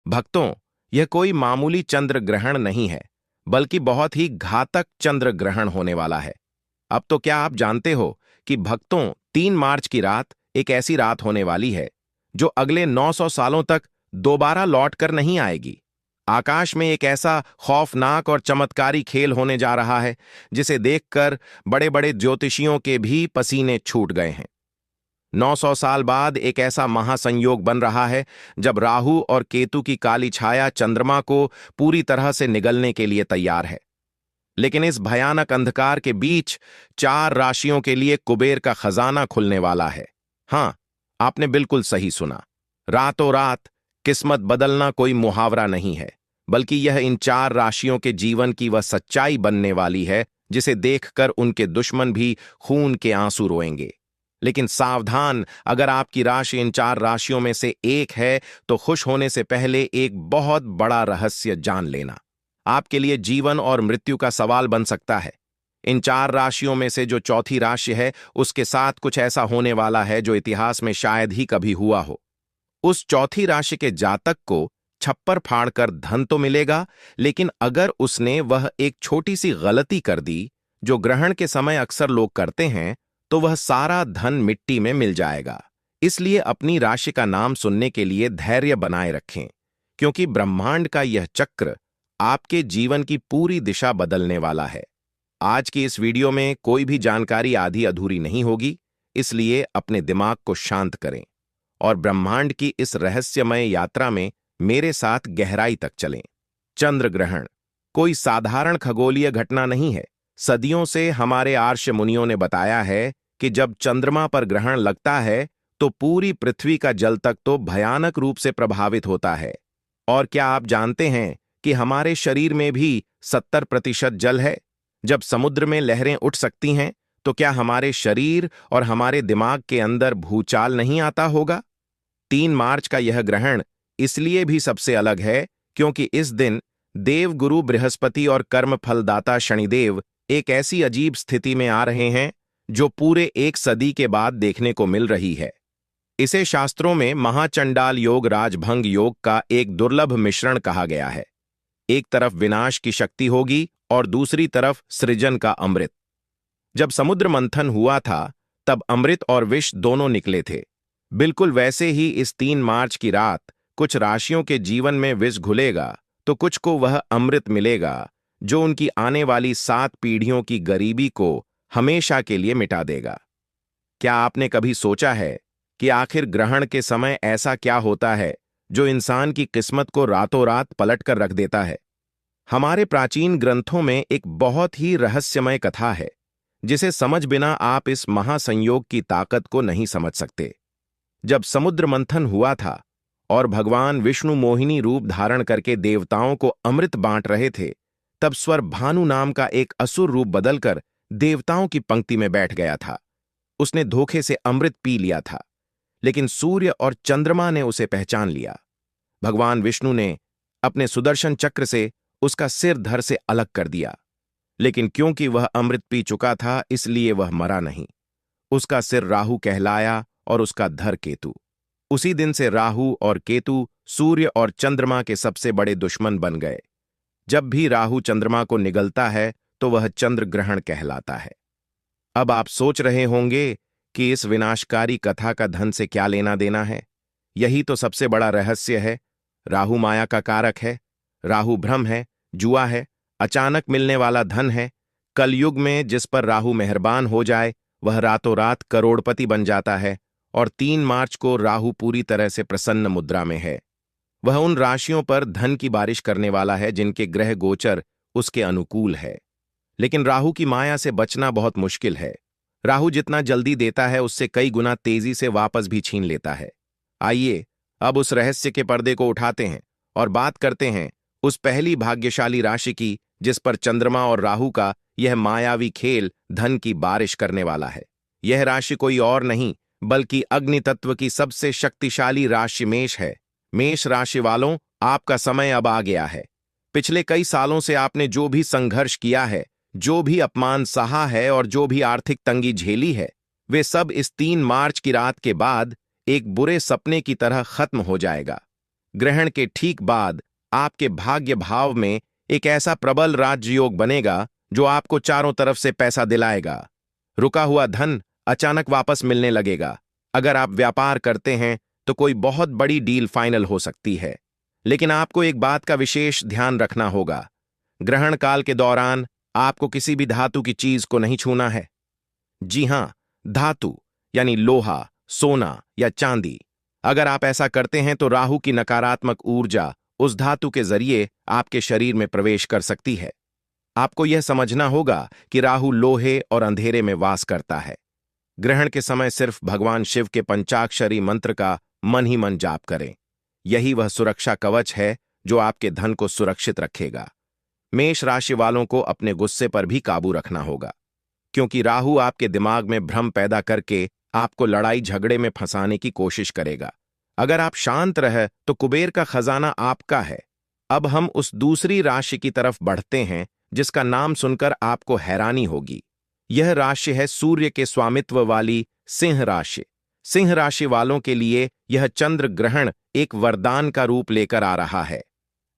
भक्तों, यह कोई मामूली चंद्र ग्रहण नहीं है, बल्कि बहुत ही घातक चंद्र ग्रहण होने वाला है। अब तो क्या आप जानते हो कि भक्तों, 3 मार्च की रात एक ऐसी रात होने वाली है जो अगले 900 सालों तक दोबारा लौट कर नहीं आएगी। आकाश में एक ऐसा खौफनाक और चमत्कारी खेल होने जा रहा है जिसे देखकर बड़े बड़े ज्योतिषियों के भी पसीने छूट गए हैं। 900 साल बाद एक ऐसा महासंयोग बन रहा है जब राहु और केतु की काली छाया चंद्रमा को पूरी तरह से निगलने के लिए तैयार है। लेकिन इस भयानक अंधकार के बीच 4 राशियों के लिए कुबेर का खजाना खुलने वाला है। हां, आपने बिल्कुल सही सुना। रातों रात किस्मत बदलना कोई मुहावरा नहीं है, बल्कि यह इन 4 राशियों के जीवन की वह सच्चाई बनने वाली है जिसे देखकर उनके दुश्मन भी खून के आंसू रोएंगे। लेकिन सावधान, अगर आपकी राशि इन 4 राशियों में से एक है तो खुश होने से पहले एक बहुत बड़ा रहस्य जान लेना आपके लिए जीवन और मृत्यु का सवाल बन सकता है। इन 4 राशियों में से जो चौथी राशि है, उसके साथ कुछ ऐसा होने वाला है जो इतिहास में शायद ही कभी हुआ हो। उस चौथी राशि के जातक को छप्पर फाड़कर धन तो मिलेगा, लेकिन अगर उसने वह एक छोटी सी गलती कर दी, जो ग्रहण के समय अक्सर लोग करते हैं, तो वह सारा धन मिट्टी में मिल जाएगा। इसलिए अपनी राशि का नाम सुनने के लिए धैर्य बनाए रखें, क्योंकि ब्रह्मांड का यह चक्र आपके जीवन की पूरी दिशा बदलने वाला है। आज की इस वीडियो में कोई भी जानकारी आधी अधूरी नहीं होगी, इसलिए अपने दिमाग को शांत करें और ब्रह्मांड की इस रहस्यमय यात्रा में मेरे साथ गहराई तक चलें। चंद्र ग्रहण कोई साधारण खगोलीय घटना नहीं है। सदियों से हमारे आर्ष मुनियों ने बताया है कि जब चंद्रमा पर ग्रहण लगता है तो पूरी पृथ्वी का जल तक तो भयानक रूप से प्रभावित होता है। और क्या आप जानते हैं कि हमारे शरीर में भी 70% जल है? जब समुद्र में लहरें उठ सकती हैं, तो क्या हमारे शरीर और हमारे दिमाग के अंदर भूचाल नहीं आता होगा? 3 मार्च का यह ग्रहण इसलिए भी सबसे अलग है क्योंकि इस दिन देवगुरु बृहस्पति और कर्म फलदाता शनिदेव एक ऐसी अजीब स्थिति में आ रहे हैं जो पूरे 1 सदी के बाद देखने को मिल रही है। इसे शास्त्रों में महाचंडाल योग राजभंग योग का एक दुर्लभ मिश्रण कहा गया है। एक तरफ विनाश की शक्ति होगी और दूसरी तरफ सृजन का अमृत। जब समुद्र मंथन हुआ था, तब अमृत और विष दोनों निकले थे। बिल्कुल वैसे ही इस 3 मार्च की रात कुछ राशियों के जीवन में विष घुलेगा तो कुछ को वह अमृत मिलेगा जो उनकी आने वाली 7 पीढ़ियों की गरीबी को हमेशा के लिए मिटा देगा। क्या आपने कभी सोचा है कि आखिर ग्रहण के समय ऐसा क्या होता है जो इंसान की किस्मत को रातों रात पलट कर रख देता है? हमारे प्राचीन ग्रंथों में एक बहुत ही रहस्यमय कथा है जिसे समझ बिना आप इस महासंयोग की ताकत को नहीं समझ सकते। जब समुद्र मंथन हुआ था और भगवान विष्णु मोहिनी रूप धारण करके देवताओं को अमृत बांट रहे थे, तब स्वर भानु नाम का एक असुर रूप बदलकर देवताओं की पंक्ति में बैठ गया था। उसने धोखे से अमृत पी लिया था, लेकिन सूर्य और चंद्रमा ने उसे पहचान लिया। भगवान विष्णु ने अपने सुदर्शन चक्र से उसका सिर धड़ से अलग कर दिया, लेकिन क्योंकि वह अमृत पी चुका था, इसलिए वह मरा नहीं। उसका सिर राहु कहलाया और उसका धड़ केतु। उसी दिन से राहु और केतु सूर्य और चंद्रमा के सबसे बड़े दुश्मन बन गए। जब भी राहु चंद्रमा को निगलता है तो वह चंद्र ग्रहण कहलाता है। अब आप सोच रहे होंगे कि इस विनाशकारी कथा का धन से क्या लेना देना है। यही तो सबसे बड़ा रहस्य है। राहु माया का कारक है, राहु भ्रम है, जुआ है, अचानक मिलने वाला धन है। कलयुग में जिस पर राहु मेहरबान हो जाए वह रातों रात करोड़पति बन जाता है। और 3 मार्च को राहु पूरी तरह से प्रसन्न मुद्रा में है। वह उन राशियों पर धन की बारिश करने वाला है जिनके ग्रह गोचर उसके अनुकूल है। लेकिन राहु की माया से बचना बहुत मुश्किल है। राहु जितना जल्दी देता है उससे कई गुना तेजी से वापस भी छीन लेता है। आइए अब उस रहस्य के पर्दे को उठाते हैं और बात करते हैं उस पहली भाग्यशाली राशि की जिस पर चंद्रमा और राहु का यह मायावी खेल धन की बारिश करने वाला है। यह राशि कोई और नहीं बल्कि अग्नि तत्व की सबसे शक्तिशाली राशि मेष है। मेष राशि वालों, आपका समय अब आ गया है। पिछले कई सालों से आपने जो भी संघर्ष किया है, जो भी अपमान सहा है और जो भी आर्थिक तंगी झेली है, वे सब इस 3 मार्च की रात के बाद एक बुरे सपने की तरह खत्म हो जाएगा। ग्रहण के ठीक बाद आपके भाग्य भाव में एक ऐसा प्रबल राजयोग बनेगा जो आपको चारों तरफ से पैसा दिलाएगा। रुका हुआ धन अचानक वापस मिलने लगेगा। अगर आप व्यापार करते हैं तो कोई बहुत बड़ी डील फाइनल हो सकती है। लेकिन आपको एक बात का विशेष ध्यान रखना होगा। ग्रहण काल के दौरान आपको किसी भी धातु की चीज को नहीं छूना है। जी हां, धातु यानी लोहा, सोना या चांदी। अगर आप ऐसा करते हैं तो राहु की नकारात्मक ऊर्जा उस धातु के जरिए आपके शरीर में प्रवेश कर सकती है। आपको यह समझना होगा कि राहु लोहे और अंधेरे में वास करता है। ग्रहण के समय सिर्फ भगवान शिव के पंचाक्षरी मंत्र का मन ही मन जाप करें। यही वह सुरक्षा कवच है जो आपके धन को सुरक्षित रखेगा। मेष राशि वालों को अपने गुस्से पर भी काबू रखना होगा, क्योंकि राहु आपके दिमाग में भ्रम पैदा करके आपको लड़ाई झगड़े में फंसाने की कोशिश करेगा। अगर आप शांत रहे तो कुबेर का खजाना आपका है। अब हम उस दूसरी राशि की तरफ बढ़ते हैं जिसका नाम सुनकर आपको हैरानी होगी। यह राशि है सूर्य के स्वामित्व वाली सिंह राशि। सिंह राशि वालों के लिए यह चंद्र ग्रहण एक वरदान का रूप लेकर आ रहा है।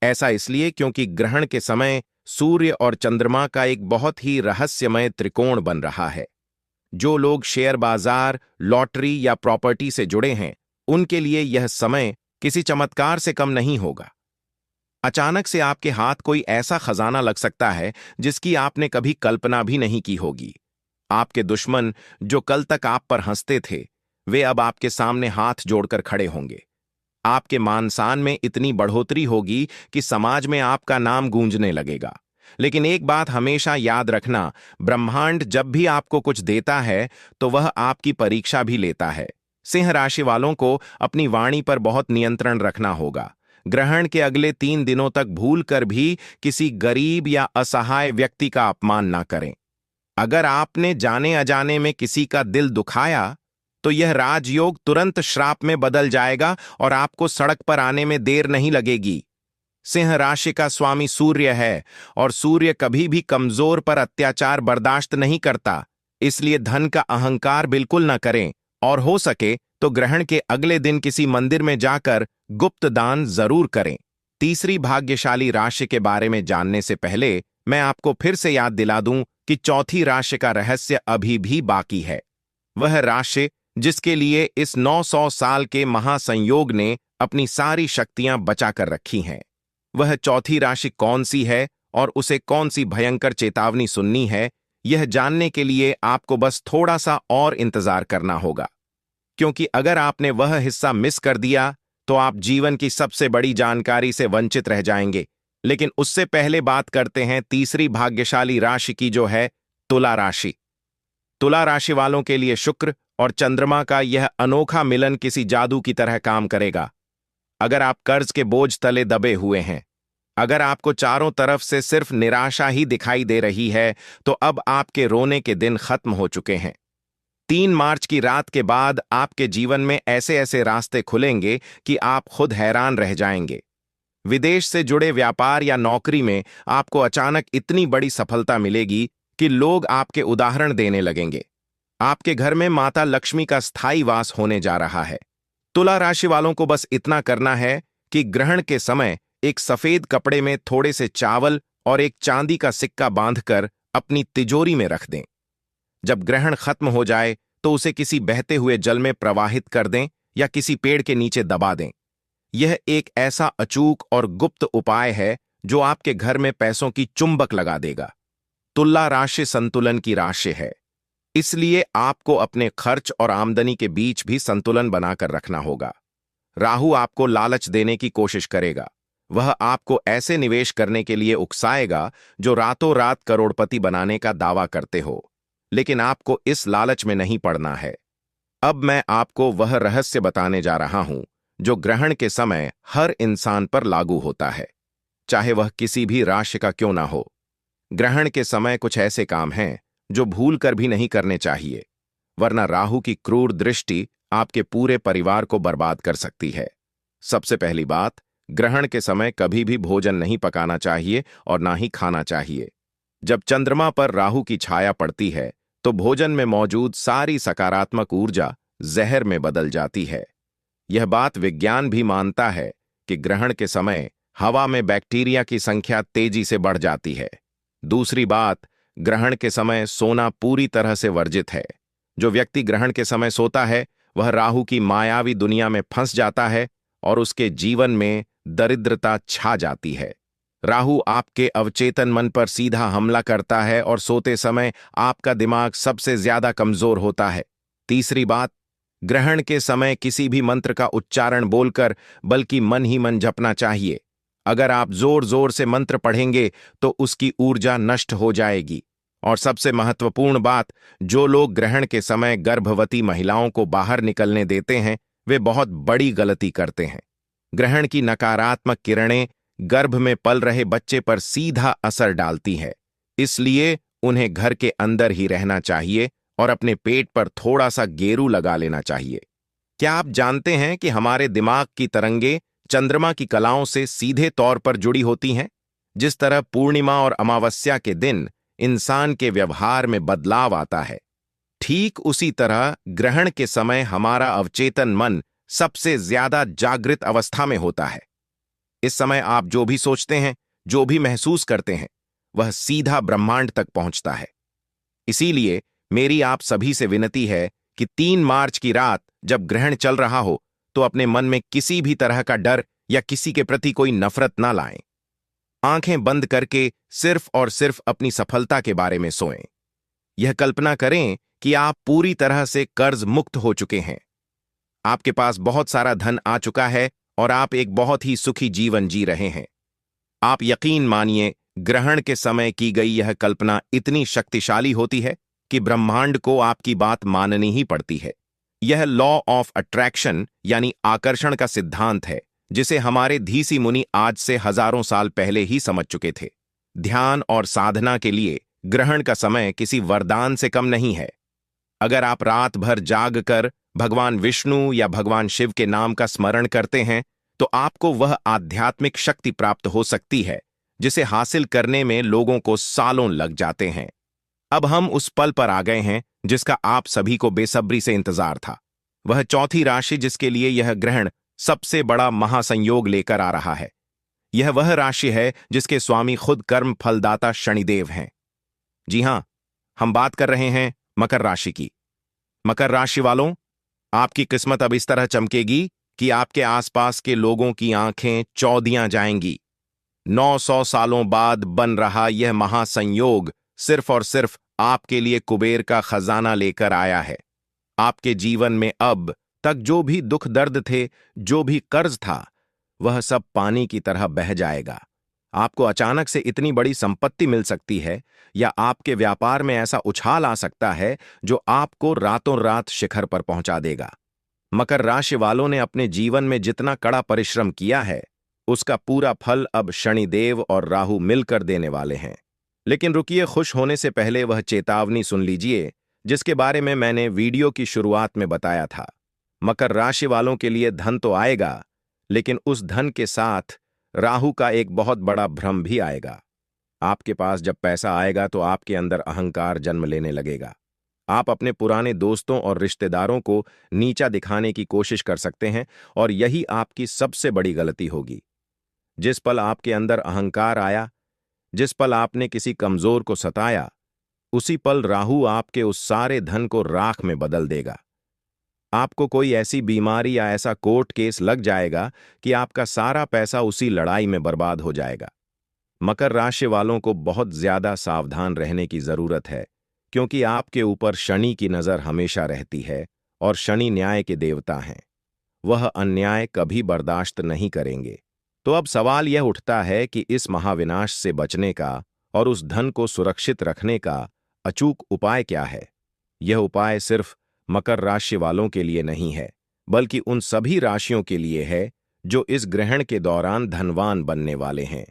ऐसा इसलिए क्योंकि ग्रहण के समय सूर्य और चंद्रमा का एक बहुत ही रहस्यमय त्रिकोण बन रहा है। जो लोग शेयर बाजार, लॉटरी या प्रॉपर्टी से जुड़े हैं, उनके लिए यह समय किसी चमत्कार से कम नहीं होगा। अचानक से आपके हाथ कोई ऐसा खजाना लग सकता है जिसकी आपने कभी कल्पना भी नहीं की होगी। आपके दुश्मन जो कल तक आप पर हंसते थे, वे अब आपके सामने हाथ जोड़कर खड़े होंगे। आपके मान सम्मान में इतनी बढ़ोतरी होगी कि समाज में आपका नाम गूंजने लगेगा। लेकिन एक बात हमेशा याद रखना, ब्रह्मांड जब भी आपको कुछ देता है तो वह आपकी परीक्षा भी लेता है। सिंह राशि वालों को अपनी वाणी पर बहुत नियंत्रण रखना होगा। ग्रहण के अगले 3 दिनों तक भूलकर भी किसी गरीब या असहाय व्यक्ति का अपमान ना करें। अगर आपने जाने अजाने में किसी का दिल दुखाया तो यह राजयोग तुरंत श्राप में बदल जाएगा और आपको सड़क पर आने में देर नहीं लगेगी। सिंह राशि का स्वामी सूर्य है और सूर्य कभी भी कमजोर पर अत्याचार बर्दाश्त नहीं करता। इसलिए धन का अहंकार बिल्कुल न करें और हो सके तो ग्रहण के अगले दिन किसी मंदिर में जाकर गुप्त दान जरूर करें। तीसरी भाग्यशाली राशि के बारे में जानने से पहले मैं आपको फिर से याद दिला दूं कि चौथी राशि का रहस्य अभी भी बाकी है। वह राशि जिसके लिए इस 900 साल के महासंयोग ने अपनी सारी शक्तियां बचाकर रखी हैं। वह चौथी राशि कौन सी है और उसे कौन सी भयंकर चेतावनी सुननी है, यह जानने के लिए आपको बस थोड़ा सा और इंतजार करना होगा। क्योंकि अगर आपने वह हिस्सा मिस कर दिया तो आप जीवन की सबसे बड़ी जानकारी से वंचित रह जाएंगे। लेकिन उससे पहले बात करते हैं तीसरी भाग्यशाली राशि की, जो है तुला राशि। तुला राशि वालों के लिए शुक्र और चंद्रमा का यह अनोखा मिलन किसी जादू की तरह काम करेगा। अगर आप कर्ज के बोझ तले दबे हुए हैं, अगर आपको चारों तरफ से सिर्फ निराशा ही दिखाई दे रही है, तो अब आपके रोने के दिन खत्म हो चुके हैं। 3 मार्च की रात के बाद आपके जीवन में ऐसे ऐसे रास्ते खुलेंगे कि आप खुद हैरान रह जाएंगे। विदेश से जुड़े व्यापार या नौकरी में आपको अचानक इतनी बड़ी सफलता मिलेगी कि लोग आपके उदाहरण देने लगेंगे। आपके घर में माता लक्ष्मी का स्थायी वास होने जा रहा है। तुला राशि वालों को बस इतना करना है कि ग्रहण के समय एक सफेद कपड़े में थोड़े से चावल और एक चांदी का सिक्का बांधकर अपनी तिजोरी में रख दें। जब ग्रहण खत्म हो जाए तो उसे किसी बहते हुए जल में प्रवाहित कर दें या किसी पेड़ के नीचे दबा दें। यह एक ऐसा अचूक और गुप्त उपाय है जो आपके घर में पैसों की चुंबक लगा देगा। तुला राशि संतुलन की राशि है, इसलिए आपको अपने खर्च और आमदनी के बीच भी संतुलन बनाकर रखना होगा। राहु आपको लालच देने की कोशिश करेगा। वह आपको ऐसे निवेश करने के लिए उकसाएगा जो रातों रात करोड़पति बनाने का दावा करते हो, लेकिन आपको इस लालच में नहीं पड़ना है। अब मैं आपको वह रहस्य बताने जा रहा हूं जो ग्रहण के समय हर इंसान पर लागू होता है, चाहे वह किसी भी राशि का क्यों ना हो। ग्रहण के समय कुछ ऐसे काम हैं जो भूल कर भी नहीं करने चाहिए, वरना राहु की क्रूर दृष्टि आपके पूरे परिवार को बर्बाद कर सकती है। सबसे पहली बात, ग्रहण के समय कभी भी भोजन नहीं पकाना चाहिए और ना ही खाना चाहिए। जब चंद्रमा पर राहु की छाया पड़ती है तो भोजन में मौजूद सारी सकारात्मक ऊर्जा जहर में बदल जाती है। यह बात विज्ञान भी मानता है कि ग्रहण के समय हवा में बैक्टीरिया की संख्या तेजी से बढ़ जाती है। दूसरी बात, ग्रहण के समय सोना पूरी तरह से वर्जित है। जो व्यक्ति ग्रहण के समय सोता है वह राहु की मायावी दुनिया में फंस जाता है और उसके जीवन में दरिद्रता छा जाती है। राहु आपके अवचेतन मन पर सीधा हमला करता है और सोते समय आपका दिमाग सबसे ज्यादा कमजोर होता है। तीसरी बात, ग्रहण के समय किसी भी मंत्र का उच्चारण बोलकर बल्कि मन ही मन जपना चाहिए। अगर आप जोर जोर से मंत्र पढ़ेंगे तो उसकी ऊर्जा नष्ट हो जाएगी। और सबसे महत्वपूर्ण बात, जो लोग ग्रहण के समय गर्भवती महिलाओं को बाहर निकलने देते हैं वे बहुत बड़ी गलती करते हैं। ग्रहण की नकारात्मक किरणें गर्भ में पल रहे बच्चे पर सीधा असर डालती है, इसलिए उन्हें घर के अंदर ही रहना चाहिए और अपने पेट पर थोड़ा सा गेरू लगा लेना चाहिए। क्या आप जानते हैं कि हमारे दिमाग की तरंगे चंद्रमा की कलाओं से सीधे तौर पर जुड़ी होती हैं? जिस तरह पूर्णिमा और अमावस्या के दिन इंसान के व्यवहार में बदलाव आता है, ठीक उसी तरह ग्रहण के समय हमारा अवचेतन मन सबसे ज्यादा जागृत अवस्था में होता है। इस समय आप जो भी सोचते हैं, जो भी महसूस करते हैं, वह सीधा ब्रह्मांड तक पहुंचता है। इसीलिए मेरी आप सभी से विनती है कि 3 मार्च की रात जब ग्रहण चल रहा हो तो अपने मन में किसी भी तरह का डर या किसी के प्रति कोई नफरत ना लाएं। आंखें बंद करके सिर्फ और सिर्फ अपनी सफलता के बारे में सोएं। यह कल्पना करें कि आप पूरी तरह से कर्ज मुक्त हो चुके हैं। आपके पास बहुत सारा धन आ चुका है और आप एक बहुत ही सुखी जीवन जी रहे हैं। आप यकीन मानिए, ग्रहण के समय की गई यह कल्पना इतनी शक्तिशाली होती है कि ब्रह्मांड को आपकी बात माननी ही पड़ती है। यह लॉ ऑफ अट्रैक्शन यानी आकर्षण का सिद्धांत है, जिसे हमारे धीसी मुनि आज से हजारों साल पहले ही समझ चुके थे। ध्यान और साधना के लिए ग्रहण का समय किसी वरदान से कम नहीं है। अगर आप रात भर जाग कर भगवान विष्णु या भगवान शिव के नाम का स्मरण करते हैं तो आपको वह आध्यात्मिक शक्ति प्राप्त हो सकती है जिसे हासिल करने में लोगों को सालों लग जाते हैं। अब हम उस पल पर आ गए हैं जिसका आप सभी को बेसब्री से इंतजार था। वह चौथी राशि जिसके लिए यह ग्रहण सबसे बड़ा महासंयोग लेकर आ रहा है। यह वह राशि है जिसके स्वामी खुद कर्म फलदाता शनिदेव हैं। जी हां, हम बात कर रहे हैं मकर राशि की। मकर राशि वालों, आपकी किस्मत अब इस तरह चमकेगी कि आपके आसपास के लोगों की आंखें चौंधियां जाएंगी। 900 सालों बाद बन रहा यह महासंयोग सिर्फ और सिर्फ आपके लिए कुबेर का खजाना लेकर आया है। आपके जीवन में अब तक जो भी दुख दर्द थे, जो भी कर्ज था, वह सब पानी की तरह बह जाएगा। आपको अचानक से इतनी बड़ी संपत्ति मिल सकती है या आपके व्यापार में ऐसा उछाल आ सकता है जो आपको रातों रात शिखर पर पहुंचा देगा। मकर राशि वालों ने अपने जीवन में जितना कड़ा परिश्रम किया है उसका पूरा फल अब शनिदेव और राहु मिलकर देने वाले हैं। लेकिन रुकिए, खुश होने से पहले वह चेतावनी सुन लीजिए जिसके बारे में मैंने वीडियो की शुरुआत में बताया था। मकर राशि वालों के लिए धन तो आएगा, लेकिन उस धन के साथ राहु का एक बहुत बड़ा भ्रम भी आएगा। आपके पास जब पैसा आएगा तो आपके अंदर अहंकार जन्म लेने लगेगा। आप अपने पुराने दोस्तों और रिश्तेदारों को नीचा दिखाने की कोशिश कर सकते हैं और यही आपकी सबसे बड़ी गलती होगी। जिस पल आपके अंदर अहंकार आया, जिस पल आपने किसी कमजोर को सताया, उसी पल राहु आपके उस सारे धन को राख में बदल देगा। आपको कोई ऐसी बीमारी या ऐसा कोर्ट केस लग जाएगा कि आपका सारा पैसा उसी लड़ाई में बर्बाद हो जाएगा। मकर राशि वालों को बहुत ज्यादा सावधान रहने की जरूरत है, क्योंकि आपके ऊपर शनि की नजर हमेशा रहती है और शनि न्याय के देवता हैं। वह अन्याय कभी बर्दाश्त नहीं करेंगे। तो अब सवाल यह उठता है कि इस महाविनाश से बचने का और उस धन को सुरक्षित रखने का अचूक उपाय क्या है। यह उपाय सिर्फ मकर राशि वालों के लिए नहीं है, बल्कि उन सभी राशियों के लिए है जो इस ग्रहण के दौरान धनवान बनने वाले हैं।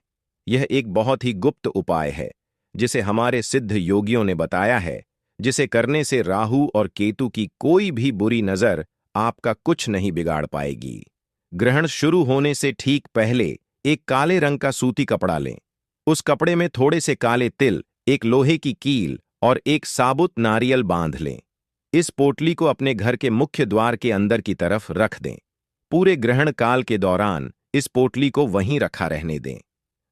यह एक बहुत ही गुप्त उपाय है जिसे हमारे सिद्ध योगियों ने बताया है, जिसे करने से राहु और केतु की कोई भी बुरी नजर आपका कुछ नहीं बिगाड़ पाएगी। ग्रहण शुरू होने से ठीक पहले एक काले रंग का सूती कपड़ा लें। उस कपड़े में थोड़े से काले तिल, एक लोहे की कील और एक साबुत नारियल बांध लें। इस पोटली को अपने घर के मुख्य द्वार के अंदर की तरफ रख दें। पूरे ग्रहण काल के दौरान इस पोटली को वहीं रखा रहने दें।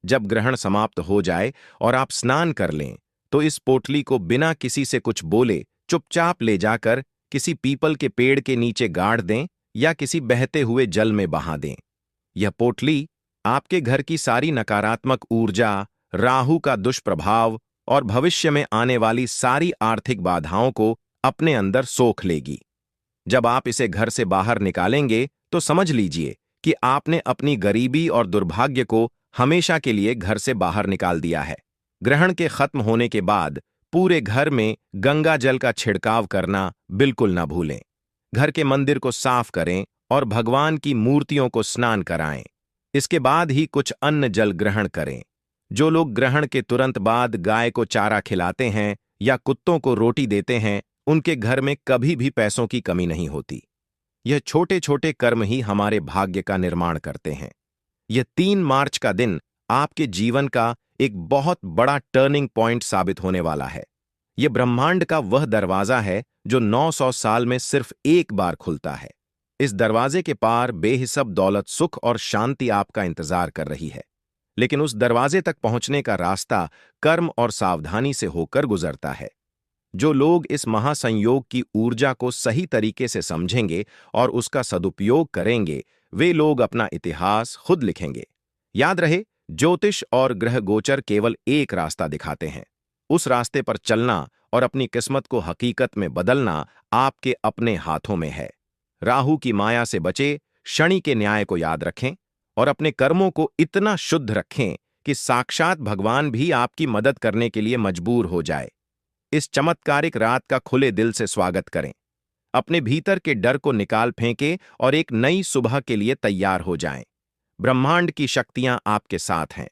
जब ग्रहण समाप्त हो जाए और आप स्नान कर लें, तो इस पोटली को बिना किसी से कुछ बोले चुपचाप ले जाकर किसी पीपल के पेड़ के नीचे गाड़ दें या किसी बहते हुए जल में बहा दें। यह पोटली आपके घर की सारी नकारात्मक ऊर्जा, राहु का दुष्प्रभाव और भविष्य में आने वाली सारी आर्थिक बाधाओं को अपने अंदर सोख लेगी। जब आप इसे घर से बाहर निकालेंगे तो समझ लीजिए कि आपने अपनी गरीबी और दुर्भाग्य को हमेशा के लिए घर से बाहर निकाल दिया है। ग्रहण के खत्म होने के बाद पूरे घर में गंगा जल का छिड़काव करना बिल्कुल न भूलें। घर के मंदिर को साफ करें और भगवान की मूर्तियों को स्नान कराएं। इसके बाद ही कुछ अन्न जल ग्रहण करें। जो लोग ग्रहण के तुरंत बाद गाय को चारा खिलाते हैं या कुत्तों को रोटी देते हैं, उनके घर में कभी भी पैसों की कमी नहीं होती। यह छोटे छोटे कर्म ही हमारे भाग्य का निर्माण करते हैं। यह 3 मार्च का दिन आपके जीवन का एक बहुत बड़ा टर्निंग पॉइंट साबित होने वाला है। यह ब्रह्मांड का वह दरवाजा है जो 900 साल में सिर्फ एक बार खुलता है। इस दरवाजे के पार बेहिसाब दौलत, सुख और शांति आपका इंतजार कर रही है। लेकिन उस दरवाजे तक पहुंचने का रास्ता कर्म और सावधानी से होकर गुजरता है। जो लोग इस महासंयोग की ऊर्जा को सही तरीके से समझेंगे और उसका सदुपयोग करेंगे, वे लोग अपना इतिहास खुद लिखेंगे। याद रहे, ज्योतिष और ग्रह गोचर केवल एक रास्ता दिखाते हैं। उस रास्ते पर चलना और अपनी किस्मत को हकीकत में बदलना आपके अपने हाथों में है। राहु की माया से बचे, शनि के न्याय को याद रखें और अपने कर्मों को इतना शुद्ध रखें कि साक्षात भगवान भी आपकी मदद करने के लिए मजबूर हो जाए। इस चमत्कारिक रात का खुले दिल से स्वागत करें। अपने भीतर के डर को निकाल फेंकें और एक नई सुबह के लिए तैयार हो जाएं। ब्रह्मांड की शक्तियां आपके साथ हैं।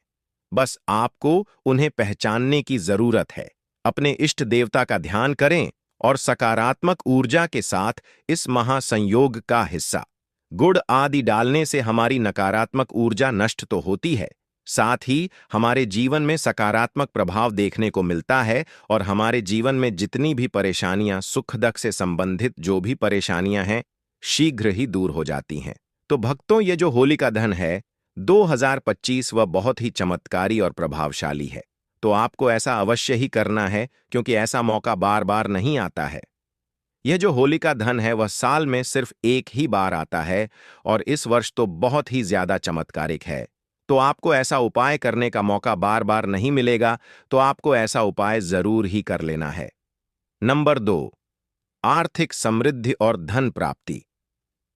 बस आपको उन्हें पहचानने की जरूरत है। अपने इष्ट देवता का ध्यान करें और सकारात्मक ऊर्जा के साथ इस महासंयोग का हिस्सा। गुड़ आदि डालने से हमारी नकारात्मक ऊर्जा नष्ट तो होती है, साथ ही हमारे जीवन में सकारात्मक प्रभाव देखने को मिलता है और हमारे जीवन में जितनी भी परेशानियां, सुख-दुख से संबंधित जो भी परेशानियां हैं, शीघ्र ही दूर हो जाती हैं। तो भक्तों, ये जो होलिका दहन है 2025 वह बहुत ही चमत्कारी और प्रभावशाली है। तो आपको ऐसा अवश्य ही करना है, क्योंकि ऐसा मौका बार बार नहीं आता है। यह जो होलिका दहन है वह साल में सिर्फ एक ही बार आता है और इस वर्ष तो बहुत ही ज्यादा चमत्कारिक है। तो आपको ऐसा उपाय करने का मौका बार बार नहीं मिलेगा, तो आपको ऐसा उपाय जरूर ही कर लेना है। नंबर 2, आर्थिक समृद्धि और धन प्राप्ति।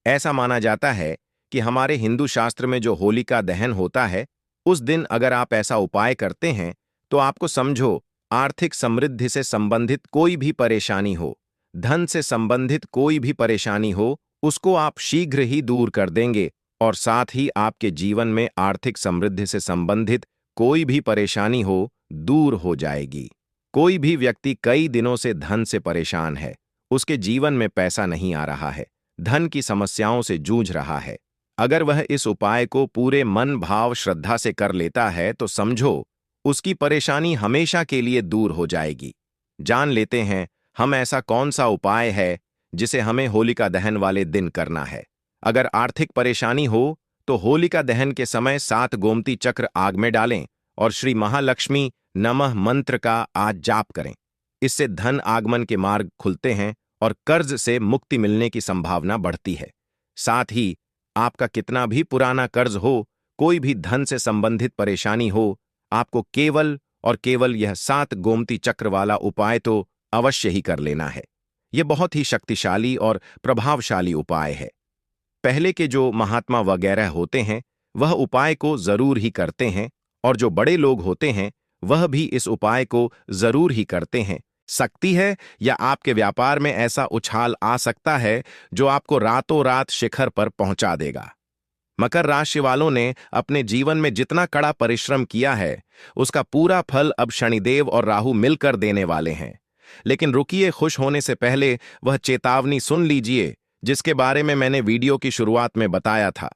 ऐसा माना जाता है कि हमारे हिंदू शास्त्र में जो होलिका दहन होता है, उस दिन अगर आप ऐसा उपाय करते हैं तो आपको समझो आर्थिक समृद्धि से संबंधित कोई भी परेशानी हो, धन से संबंधित कोई भी परेशानी हो, उसको आप शीघ्र ही दूर कर देंगे और साथ ही आपके जीवन में आर्थिक समृद्धि से संबंधित कोई भी परेशानी हो, दूर हो जाएगी। कोई भी व्यक्ति कई दिनों से धन से परेशान है, उसके जीवन में पैसा नहीं आ रहा है, धन की समस्याओं से जूझ रहा है। अगर वह इस उपाय को पूरे मन, भाव, श्रद्धा से कर लेता है तो समझो उसकी परेशानी हमेशा के लिए दूर हो जाएगी। जान लेते हैं हम ऐसा कौन सा उपाय है जिसे हमें होलिका दहन वाले दिन करना है। अगर आर्थिक परेशानी हो तो होलिका दहन के समय 7 गोमती चक्र आग में डालें और श्री महालक्ष्मी नमः मंत्र का आज जाप करें। इससे धन आगमन के मार्ग खुलते हैं और कर्ज से मुक्ति मिलने की संभावना बढ़ती है। साथ ही आपका कितना भी पुराना कर्ज हो, कोई भी धन से संबंधित परेशानी हो, आपको केवल और केवल यह 7 गोमती चक्र वाला उपाय तो अवश्य ही कर लेना है। यह बहुत ही शक्तिशाली और प्रभावशाली उपाय है। पहले के जो महात्मा वगैरह होते हैं वह उपाय को जरूर ही करते हैं और जो बड़े लोग होते हैं वह भी इस उपाय को जरूर ही करते हैं। सकती है या आपके व्यापार में ऐसा उछाल आ सकता है जो आपको रातों रात शिखर पर पहुंचा देगा। मकर राशि वालों ने अपने जीवन में जितना कड़ा परिश्रम किया है उसका पूरा फल अब शनिदेव और राहु मिलकर देने वाले हैं। लेकिन रुकिए, खुश होने से पहले वह चेतावनी सुन लीजिए जिसके बारे में मैंने वीडियो की शुरुआत में बताया था।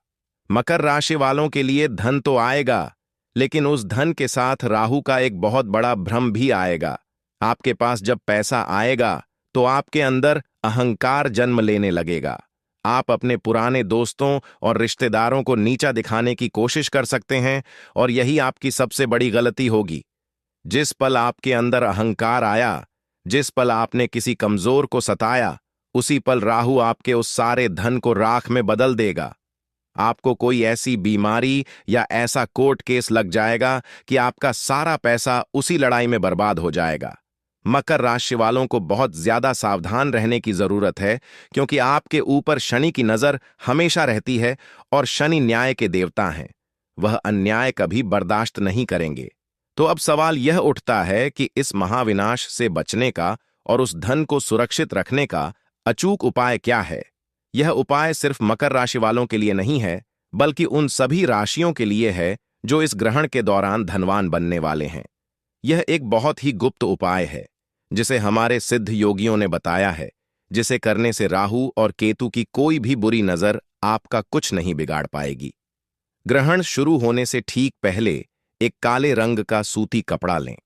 मकर राशि वालों के लिए धन तो आएगा, लेकिन उस धन के साथ राहु का एक बहुत बड़ा भ्रम भी आएगा। आपके पास जब पैसा आएगा तो आपके अंदर अहंकार जन्म लेने लगेगा। आप अपने पुराने दोस्तों और रिश्तेदारों को नीचा दिखाने की कोशिश कर सकते हैं और यही आपकी सबसे बड़ी गलती होगी। जिस पल आपके अंदर अहंकार आया, जिस पल आपने किसी कमजोर को सताया, उसी पल राहु आपके उस सारे धन को राख में बदल देगा। आपको कोई ऐसी बीमारी या ऐसा कोर्ट केस लग जाएगा कि आपका सारा पैसा उसी लड़ाई में बर्बाद हो जाएगा। मकर राशि वालों को बहुत ज्यादा सावधान रहने की जरूरत है, क्योंकि आपके ऊपर शनि की नजर हमेशा रहती है और शनि न्याय के देवता हैं। वह अन्याय कभी बर्दाश्त नहीं करेंगे। तो अब सवाल यह उठता है कि इस महाविनाश से बचने का और उस धन को सुरक्षित रखने का अचूक उपाय क्या है। यह उपाय सिर्फ मकर राशि वालों के लिए नहीं है, बल्कि उन सभी राशियों के लिए है जो इस ग्रहण के दौरान धनवान बनने वाले हैं। यह एक बहुत ही गुप्त उपाय है, जिसे हमारे सिद्ध योगियों ने बताया है, जिसे करने से राहु और केतु की कोई भी बुरी नजर आपका कुछ नहीं बिगाड़ पाएगी। ग्रहण शुरू होने से ठीक पहले एक काले रंग का सूती कपड़ा लें।